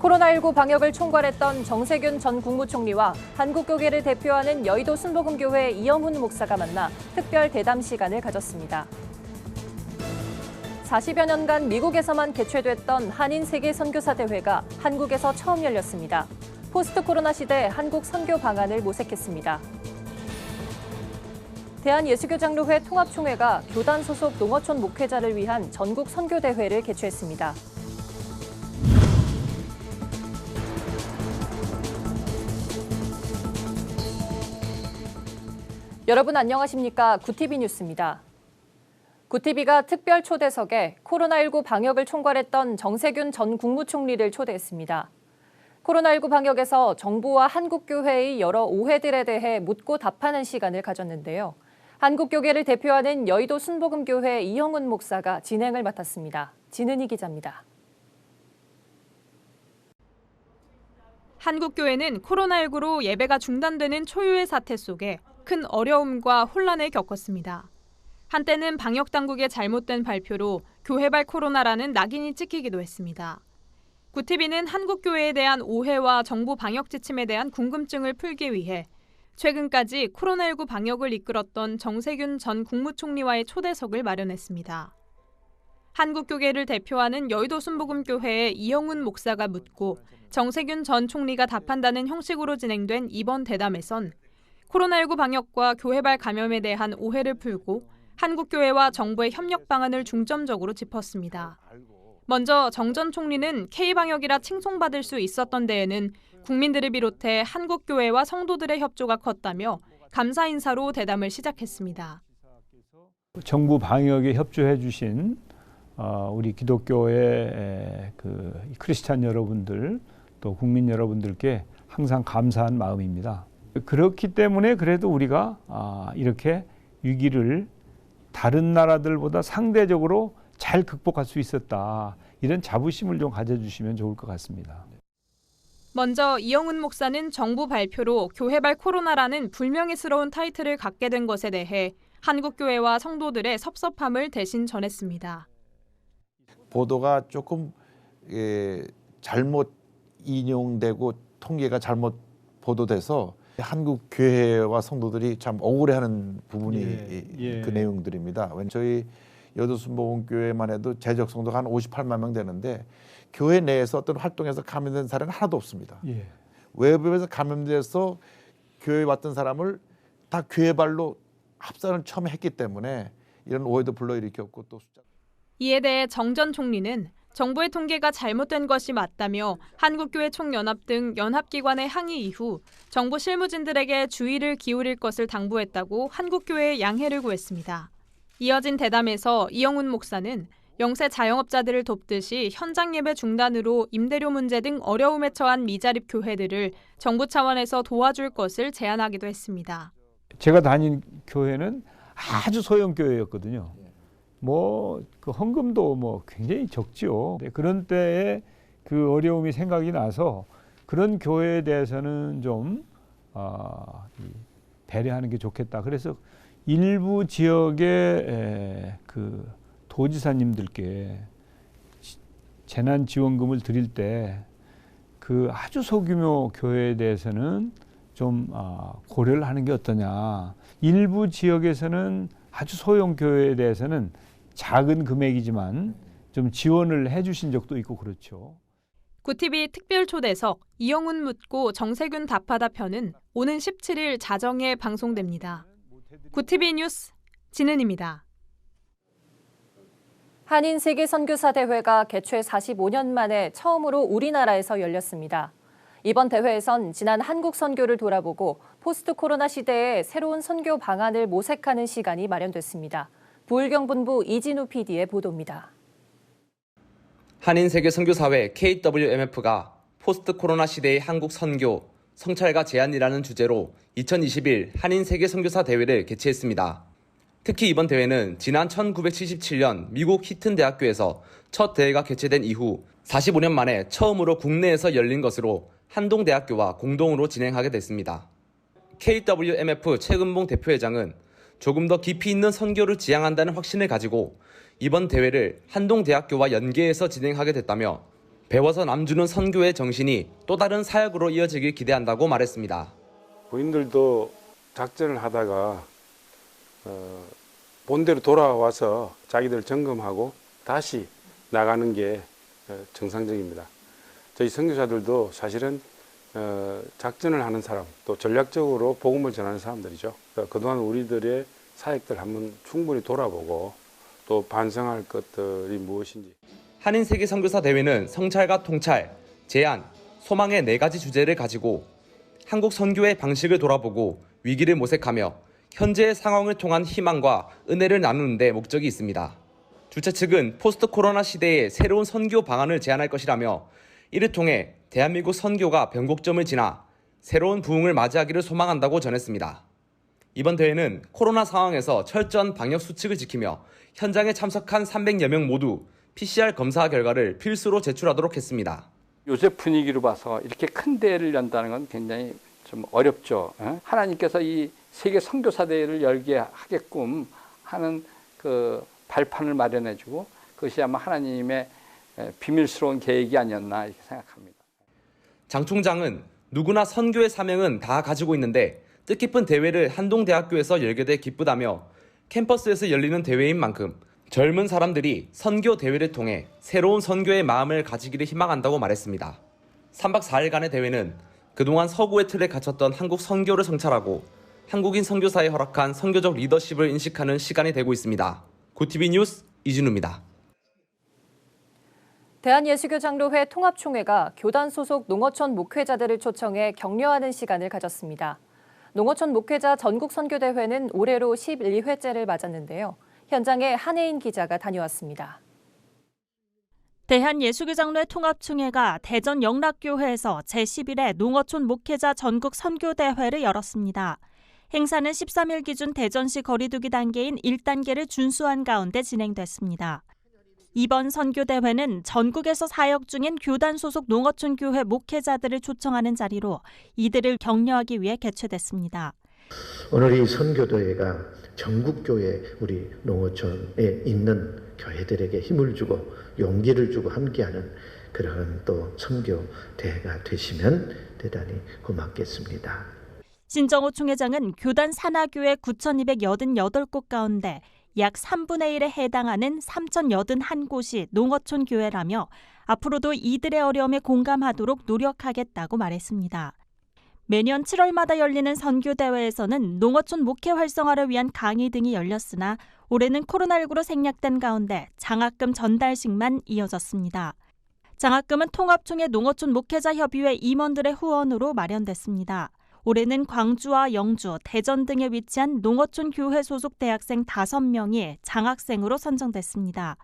코로나19 방역을 총괄했던 정세균 전 국무총리와 한국교계를 대표하는 여의도 순복음교회 이영훈 목사가 만나 특별 대담 시간을 가졌습니다. 40여 년간 미국에서만 개최됐던 한인 세계 선교사 대회가 한국에서 처음 열렸습니다. 포스트 코로나 시대 한국 선교 방안을 모색했습니다. 대한예수교장로회 통합총회가 교단 소속 농어촌 목회자를 위한 전국 선교 대회를 개최했습니다. 여러분 안녕하십니까? 구티비 뉴스입니다. 구티비가 특별 초대석에 코로나19 방역을 총괄했던 정세균 전 국무총리를 초대했습니다. 코로나19 방역에서 정부와 한국교회의 여러 오해들에 대해 묻고 답하는 시간을 가졌는데요. 한국교계를 대표하는 여의도 순복음교회 이영훈 목사가 진행을 맡았습니다. 진은희 기자입니다. 한국교회는 코로나19로 예배가 중단되는 초유의 사태 속에 큰 어려움과 혼란을 겪었습니다. 한때는 방역당국의 잘못된 발표로 교회발 코로나라는 낙인이 찍히기도 했습니다. 구티비는 한국교회에 대한 오해와 정부 방역 지침에 대한 궁금증을 풀기 위해 최근까지 코로나19 방역을 이끌었던 정세균 전 국무총리와의 초대석을 마련했습니다. 한국교계를 대표하는 여의도 순복음교회의 이영훈 목사가 묻고 정세균 전 총리가 답한다는 형식으로 진행된 이번 대담에선 코로나19 방역과 교회발 감염에 대한 오해를 풀고 한국교회와 정부의 협력 방안을 중점적으로 짚었습니다. 먼저 정 전 총리는 K방역이라 칭송받을 수 있었던 데에는 국민들을 비롯해 한국교회와 성도들의 협조가 컸다며 감사 인사로 대담을 시작했습니다. 정부 방역에 협조해 주신 우리 기독교의 크리스찬 여러분들 또 국민 여러분들께 항상 감사한 마음입니다. 그렇기 때문에 그래도 우리가 이렇게 위기를 다른 나라들보다 상대적으로 잘 극복할 수 있었다. 이런 자부심을 좀 가져주시면 좋을 것 같습니다. 먼저 이영훈 목사는 정부 발표로 교회발 코로나라는 불명예스러운 타이틀을 갖게 된 것에 대해 한국교회와 성도들의 섭섭함을 대신 전했습니다. 보도가 조금 잘못 인용되고 통계가 잘못 보도돼서 한국 교회와 성도들이 참 억울해하는 부분이 그 내용들입니다. 저희 여의도 순복음교회만 해도 재적 성도가 한 58만 명 되는데 교회 내에서 어떤 활동에서 감염된 사례는 하나도 없습니다. 외부에서 감염돼서 교회에 왔던 사람을 다 교회발로 합산을 처음에 했기 때문에 이런 오해도 불러일으켰고 또 숫자. 이에 대해 정 전 총리는 정부의 통계가 잘못된 것이 맞다며 한국교회 총연합 등 연합기관의 항의 이후 정부 실무진들에게 주의를 기울일 것을 당부했다고 한국교회에 양해를 구했습니다. 이어진 대담에서 이영훈 목사는 영세 자영업자들을 돕듯이 현장 예배 중단으로 임대료 문제 등 어려움에 처한 미자립 교회들을 정부 차원에서 도와줄 것을 제안하기도 했습니다. 제가 다닌 교회는 아주 소형 교회였거든요. 그 헌금도 굉장히 적지요. 그런 때에 그 어려움이 생각이 나서 그런 교회에 대해서는 좀 배려하는 게 좋겠다. 그래서 일부 지역의 그 도지사님들께 재난지원금을 드릴 때 그 아주 소규모 교회에 대해서는 좀 고려를 하는 게 어떠냐. 일부 지역에서는 아주 소형 교회에 대해서는 작은 금액이지만 좀 지원을 해주신 적도 있고 그렇죠. 구티비 특별 초대석 이영훈 묻고 정세균 답하다 편은 오는 17일 자정에 방송됩니다. 구티비 뉴스 진은입니다. 한인 세계 선교사 대회가 개최 45년 만에 처음으로 우리나라에서 열렸습니다. 이번 대회에선 지난 한국 선교를 돌아보고 포스트 코로나 시대의 새로운 선교 방안을 모색하는 시간이 마련됐습니다. 부울경본부 이진우 PD의 보도입니다. 한인 세계 선교사회 KWMF가 포스트 코로나 시대의 한국 선교, 성찰과 제안이라는 주제로 2021 한인 세계 선교사 대회를 개최했습니다. 특히 이번 대회는 지난 1977년 미국 히튼 대학교에서 첫 대회가 개최된 이후 45년 만에 처음으로 국내에서 열린 것으로 한동대학교와 공동으로 진행하게 됐습니다. KWMF 최근봉 대표회장은 조금 더 깊이 있는 선교를 지향한다는 확신을 가지고 이번 대회를 한동대학교와 연계해서 진행하게 됐다며 배워서 남주는 선교의 정신이 또 다른 사역으로 이어지길 기대한다고 말했습니다. 부인들도 작전을 하다가 본대로 돌아와서 자기들 점검하고 다시 나가는 게 정상적입니다. 저희 선교사들도 사실은 작전을 하는 사람, 또 전략적으로 복음을 전하는 사람들이죠. 그동안 우리들의 사역들 한번 충분히 돌아보고 또 반성할 것들이 무엇인지. 한인 세계 선교사 대회는 성찰과 통찰, 제안, 소망의 4가지 주제를 가지고 한국 선교의 방식을 돌아보고 위기를 모색하며 현재의 상황을 통한 희망과 은혜를 나누는 데 목적이 있습니다. 주최 측은 포스트 코로나 시대에 새로운 선교 방안을 제안할 것이라며 이를 통해 대한민국 선교가 변곡점을 지나 새로운 부흥을 맞이하기를 소망한다고 전했습니다. 이번 대회는 코로나 상황에서 철저한 방역 수칙을 지키며 현장에 참석한 300여 명 모두 PCR 검사 결과를 필수로 제출하도록 했습니다. 요새 분위기로 봐서 이렇게 큰 대회를 연다는 건 굉장히 좀 어렵죠. 하나님께서 이 세계 선교사 대회를 열게 하게끔 하는 그 발판을 마련해주고 그것이 아마 하나님의 비밀스러운 계획이 아니었나 이렇게 생각합니다. 장 총장은 누구나 선교의 사명은 다 가지고 있는데 뜻깊은 대회를 한동대학교에서 열게 돼 기쁘다며 캠퍼스에서 열리는 대회인 만큼 젊은 사람들이 선교 대회를 통해 새로운 선교의 마음을 가지기를 희망한다고 말했습니다. 3박 4일간의 대회는 그동안 서구의 틀에 갇혔던 한국 선교를 성찰하고 한국인 선교사에 허락한 선교적 리더십을 인식하는 시간이 되고 있습니다. 구TV 뉴스 이진우입니다. 대한예수교장로회 통합총회가 교단 소속 농어촌 목회자들을 초청해 격려하는 시간을 가졌습니다. 농어촌 목회자 전국선교대회는 올해로 11회째를 맞았는데요. 현장에 한혜인 기자가 다녀왔습니다. 대한예수교장로회 통합총회가 대전 영락교회에서 제11회 농어촌 목회자 전국 선교대회를 열었습니다. 행사는 13일 기준 대전시 거리두기 단계인 1단계를 준수한 가운데 진행됐습니다. 이번 선교대회는 전국에서 사역 중인 교단 소속 농어촌 교회 목회자들을 초청하는 자리로 이들을 격려하기 위해 개최됐습니다. 오늘 이 선교대회가 전국교회 우리 농어촌에 있는 교회들에게 힘을 주고 용기를 주고 함께하는 그러한 또 선교대회가 되시면 대단히 고맙겠습니다. 신정호 총회장은 교단 산하교회 9,288곳 가운데 약 3분의 1에 해당하는 3,081곳이 농어촌 교회라며 앞으로도 이들의 어려움에 공감하도록 노력하겠다고 말했습니다. 매년 7월마다 열리는 선교대회에서는 농어촌 목회 활성화를 위한 강의 등이 열렸으나 올해는 코로나19로 생략된 가운데 장학금 전달식만 이어졌습니다. 장학금은 통합총회 농어촌 목회자 협의회 임원들의 후원으로 마련됐습니다. 올해는 광주와 영주, 대전 등에 위치한 농어촌 교회 소속 대학생 5명이 장학생으로 선정됐습니다.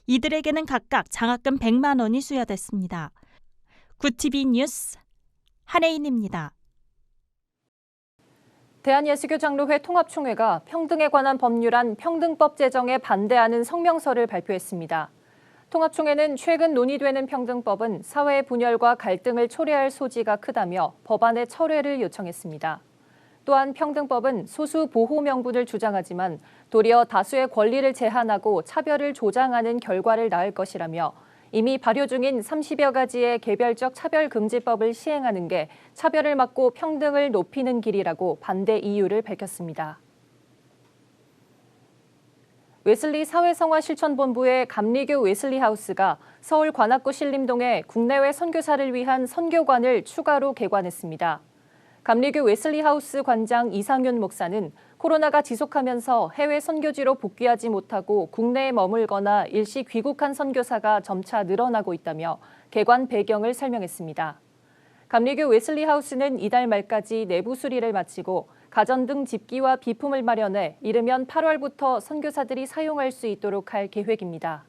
이들에게는 각각 장학금 100만 원이 수여됐습니다. 구TV 뉴스 한혜인입니다. 대한예수교장로회 통합총회가 평등에 관한 법률안 평등법 제정에 반대하는 성명서를 발표했습니다. 통합총회는 최근 논의되는 평등법은 사회의 분열과 갈등을 초래할 소지가 크다며 법안의 철회를 요청했습니다. 또한 평등법은 소수 보호 명분을 주장하지만 도리어 다수의 권리를 제한하고 차별을 조장하는 결과를 낳을 것이라며 이미 발효 중인 30여 가지의 개별적 차별금지법을 시행하는 게 차별을 막고 평등을 높이는 길이라고 반대 이유를 밝혔습니다. 웨슬리 사회성화실천본부의 감리교 웨슬리하우스가 서울 관악구 신림동에 국내외 선교사를 위한 선교관을 추가로 개관했습니다. 감리교 웨슬리하우스 관장 이상윤 목사는 코로나가 지속하면서 해외 선교지로 복귀하지 못하고 국내에 머물거나 일시 귀국한 선교사가 점차 늘어나고 있다며 개관 배경을 설명했습니다. 감리교 웨슬리하우스는 이달 말까지 내부 수리를 마치고 가전 등 집기와 비품을 마련해 이르면 8월부터 선교사들이 사용할 수 있도록 할 계획입니다.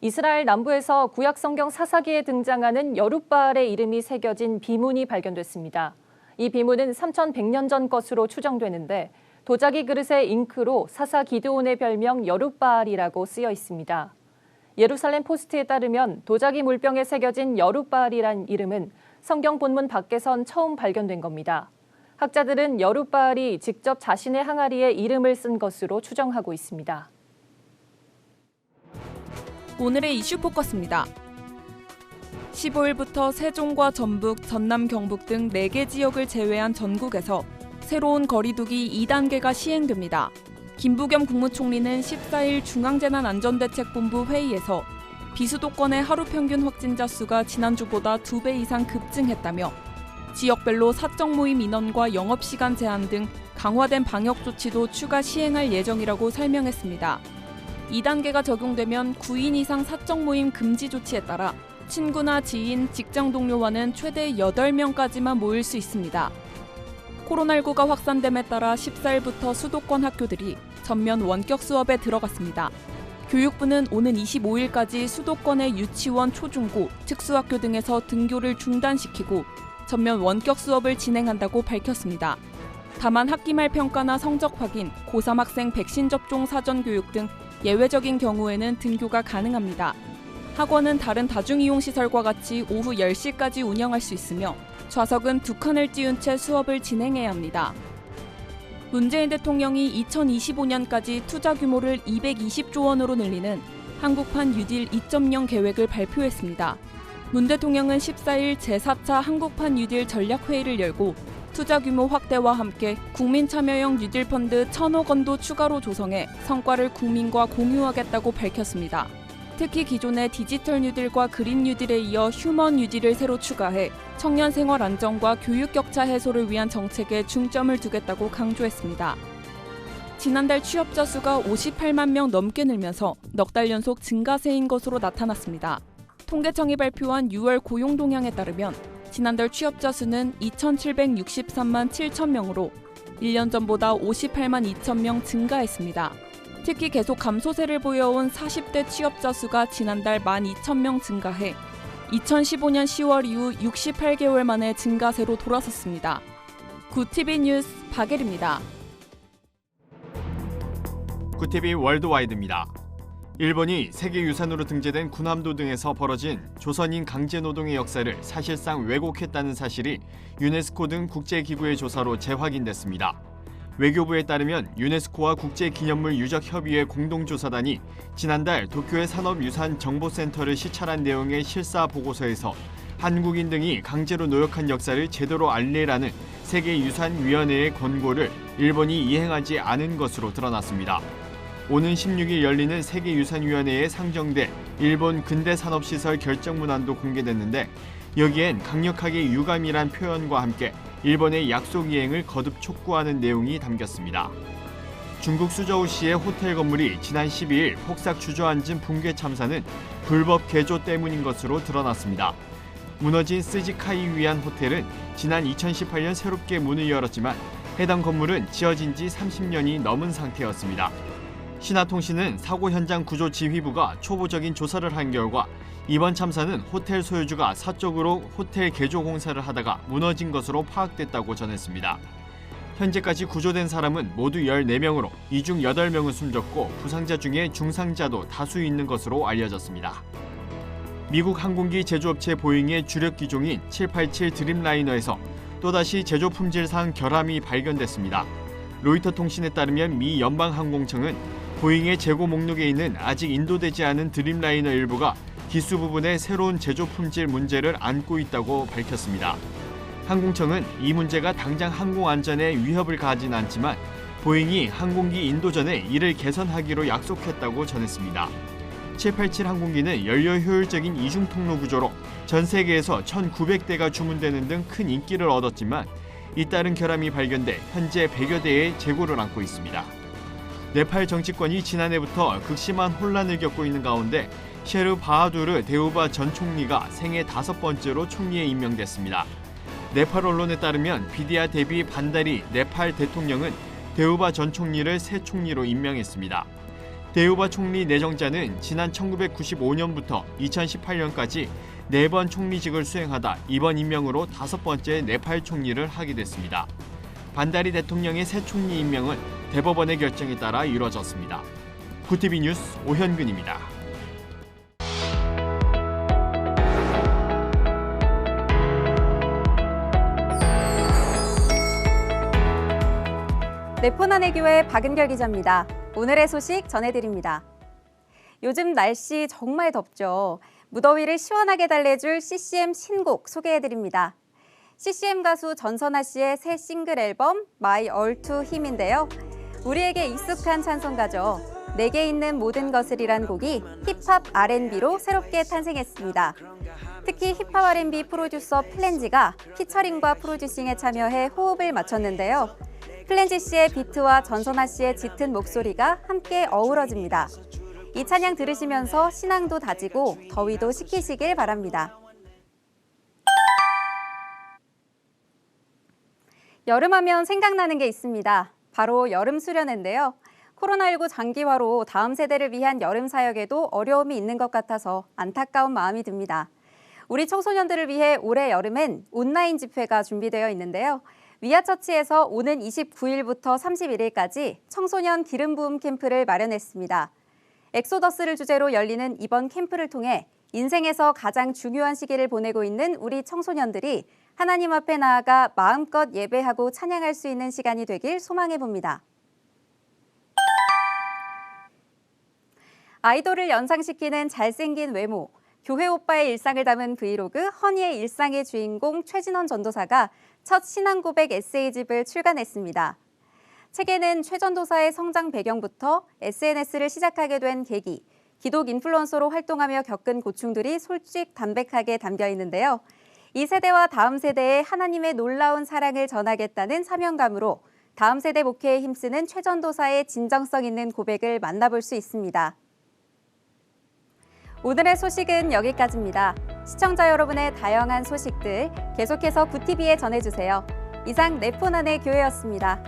이스라엘 남부에서 구약 성경 사사기에 등장하는 여룻바알의 이름이 새겨진 비문이 발견됐습니다. 이 비문은 3,100년 전 것으로 추정되는데 도자기 그릇에 잉크로 사사 기드온의 별명 여룻바알이라고 쓰여 있습니다. 예루살렘 포스트에 따르면 도자기 물병에 새겨진 여룻바알이란 이름은 성경 본문 밖에선 처음 발견된 겁니다. 학자들은 여룻바알이 직접 자신의 항아리에 이름을 쓴 것으로 추정하고 있습니다. 오늘의 이슈 포커스입니다. 15일부터 세종과 전북, 전남, 경북 등 4개 지역을 제외한 전국에서 새로운 거리두기 2단계가 시행됩니다. 김부겸 국무총리는 14일 중앙재난안전대책본부 회의에서 비수도권의 하루 평균 확진자 수가 지난주보다 2배 이상 급증했다며 지역별로 사적 모임 인원과 영업시간 제한 등 강화된 방역 조치도 추가 시행할 예정이라고 설명했습니다. 2단계가 적용되면 9인 이상 사적 모임 금지 조치에 따라 친구나 지인, 직장 동료와는 최대 8명까지만 모일 수 있습니다. 코로나19가 확산됨에 따라 14일부터 수도권 학교들이 전면 원격 수업에 들어갔습니다. 교육부는 오는 25일까지 수도권의 유치원, 초중고, 특수학교 등에서 등교를 중단시키고 전면 원격 수업을 진행한다고 밝혔습니다. 다만 학기 말 평가나 성적 확인, 고3 학생 백신 접종 사전 교육 등 예외적인 경우에는 등교가 가능합니다. 학원은 다른 다중이용시설과 같이 오후 10시까지 운영할 수 있으며 좌석은 2칸을 띄운 채 수업을 진행해야 합니다. 문재인 대통령이 2025년까지 투자 규모를 220조 원으로 늘리는 한국판 뉴딜 2.0 계획을 발표했습니다. 문 대통령은 14일 제4차 한국판 뉴딜 전략회의를 열고 투자 규모 확대와 함께 국민 참여형 뉴딜 펀드 1,000억 원도 추가로 조성해 성과를 국민과 공유하겠다고 밝혔습니다. 특히 기존의 디지털 뉴딜과 그린 뉴딜에 이어 휴먼 뉴딜을 새로 추가해 청년 생활 안정과 교육 격차 해소를 위한 정책에 중점을 두겠다고 강조했습니다. 지난달 취업자 수가 58만 명 넘게 늘면서 넉 달 연속 증가세인 것으로 나타났습니다. 통계청이 발표한 6월 고용 동향에 따르면 지난달 취업자 수는 2,763만 7천 명으로 1년 전보다 58만 2천 명 증가했습니다. 특히 계속 감소세를 보여온 40대 취업자 수가 지난달 12,000명 증가해 2015년 10월 이후 68개월 만에 증가세로 돌아섰습니다. 구TV 뉴스 박예리입니다. 구TV 월드와이드입니다. 일본이 세계유산으로 등재된 군함도 등에서 벌어진 조선인 강제노동의 역사를 사실상 왜곡했다는 사실이 유네스코 등 국제기구의 조사로 재확인됐습니다. 외교부에 따르면 유네스코와 국제기념물 유적협의회 공동조사단이 지난달 도쿄의 산업유산정보센터를 시찰한 내용의 실사보고서에서 한국인 등이 강제로 노역한 역사를 제대로 알리라는 세계유산위원회의 권고를 일본이 이행하지 않은 것으로 드러났습니다. 오는 16일 열리는 세계유산위원회에 상정돼 일본 근대산업시설 결정문안도 공개됐는데 여기엔 강력하게 유감이란 표현과 함께 일본의 약속 이행을 거듭 촉구하는 내용이 담겼습니다. 중국 수저우시의 호텔 건물이 지난 12일 폭삭 주저앉은 붕괴 참사는 불법 개조 때문인 것으로 드러났습니다. 무너진 스지카이 위안 호텔은 지난 2018년 새롭게 문을 열었지만 해당 건물은 지어진 지 30년이 넘은 상태였습니다. 신화통신은 사고 현장 구조 지휘부가 초보적인 조사를 한 결과 이번 참사는 호텔 소유주가 사적으로 호텔 개조 공사를 하다가 무너진 것으로 파악됐다고 전했습니다. 현재까지 구조된 사람은 모두 14명으로 이 중 8명은 숨졌고 부상자 중에 중상자도 다수 있는 것으로 알려졌습니다. 미국 항공기 제조업체 보잉의 주력 기종인 787 드림라이너에서 또다시 제조 품질상 결함이 발견됐습니다. 로이터 통신에 따르면 미 연방항공청은 보잉의 재고 목록에 있는 아직 인도되지 않은 드림라이너 일부가 기수 부분에 새로운 제조 품질 문제를 안고 있다고 밝혔습니다. 항공청은 이 문제가 당장 항공 안전에 위협을 가하진 않지만 보잉이 항공기 인도 전에 이를 개선하기로 약속했다고 전했습니다. 787 항공기는 연료 효율적인 이중 통로 구조로 전 세계에서 1,900대가 주문되는 등 큰 인기를 얻었지만 잇따른 결함이 발견돼 현재 100여 대의 재고를 안고 있습니다. 네팔 정치권이 지난해부터 극심한 혼란을 겪고 있는 가운데 셰르 바하두르 대우바 전 총리가 생애 5번째로 총리에 임명됐습니다. 네팔 언론에 따르면 비디아 데비 반다리 네팔 대통령은 대우바 전 총리를 새 총리로 임명했습니다. 대우바 총리 내정자는 지난 1995년부터 2018년까지 4번 총리직을 수행하다 이번 임명으로 5번째 네팔 총리를 하게 됐습니다. 반다리 대통령의 새 총리 임명은 대법원의 결정에 따라 이루어졌습니다. 구TV 뉴스 오현근입니다. 네포난의 교회 박은결 기자입니다. 오늘의 소식 전해드립니다. 요즘 날씨 정말 덥죠. 무더위를 시원하게 달래줄 CCM 신곡 소개해드립니다. CCM 가수 전선아 씨의 새 싱글 앨범 My All to Him인데요. 우리에게 익숙한 찬송가죠. 내게 있는 모든 것을이란 곡이 힙합 R&B로 새롭게 탄생했습니다. 특히 힙합 R&B 프로듀서 플랜지가 피처링과 프로듀싱에 참여해 호흡을 맞췄는데요. 플랜지 씨의 비트와 전선아 씨의 짙은 목소리가 함께 어우러집니다. 이 찬양 들으시면서 신앙도 다지고 더위도 식히시길 바랍니다. 여름하면 생각나는 게 있습니다. 바로 여름 수련회인데요. 코로나19 장기화로 다음 세대를 위한 여름 사역에도 어려움이 있는 것 같아서 안타까운 마음이 듭니다. 우리 청소년들을 위해 올해 여름엔 온라인 집회가 준비되어 있는데요. 위아처치에서 오는 29일부터 31일까지 청소년 기름 부음 캠프를 마련했습니다. 엑소더스를 주제로 열리는 이번 캠프를 통해 인생에서 가장 중요한 시기를 보내고 있는 우리 청소년들이 하나님 앞에 나아가 마음껏 예배하고 찬양할 수 있는 시간이 되길 소망해봅니다. 아이돌을 연상시키는 잘생긴 외모, 교회 오빠의 일상을 담은 브이로그 허니의 일상의 주인공 최진원 전도사가 첫 신앙 고백 에세이집을 출간했습니다. 책에는 최 전도사의 성장 배경부터 SNS를 시작하게 된 계기, 기독 인플루언서로 활동하며 겪은 고충들이 솔직 담백하게 담겨 있는데요. 이 세대와 다음 세대에 하나님의 놀라운 사랑을 전하겠다는 사명감으로 다음 세대 목회에 힘쓰는 최 전도사의 진정성 있는 고백을 만나볼 수 있습니다. 오늘의 소식은 여기까지입니다. 시청자 여러분의 다양한 소식들 계속해서 구TV에 전해주세요. 이상 내 폰 안의 교회였습니다.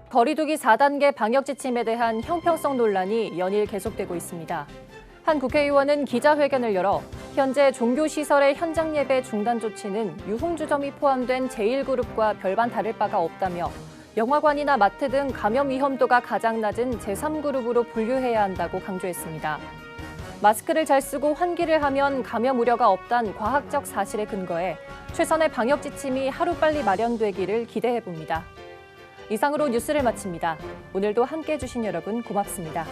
거리두기 4단계 방역 지침에 대한 형평성 논란이 연일 계속되고 있습니다. 한 국회의원은 기자회견을 열어 현재 종교시설의 현장 예배 중단 조치는 유흥주점이 포함된 제1그룹과 별반 다를 바가 없다며 영화관이나 마트 등 감염 위험도가 가장 낮은 제3그룹으로 분류해야 한다고 강조했습니다. 마스크를 잘 쓰고 환기를 하면 감염 우려가 없단 과학적 사실에 근거해 최선의 방역 지침이 하루빨리 마련되기를 기대해봅니다. 이상으로 뉴스를 마칩니다. 오늘도 함께해 주신 여러분 고맙습니다.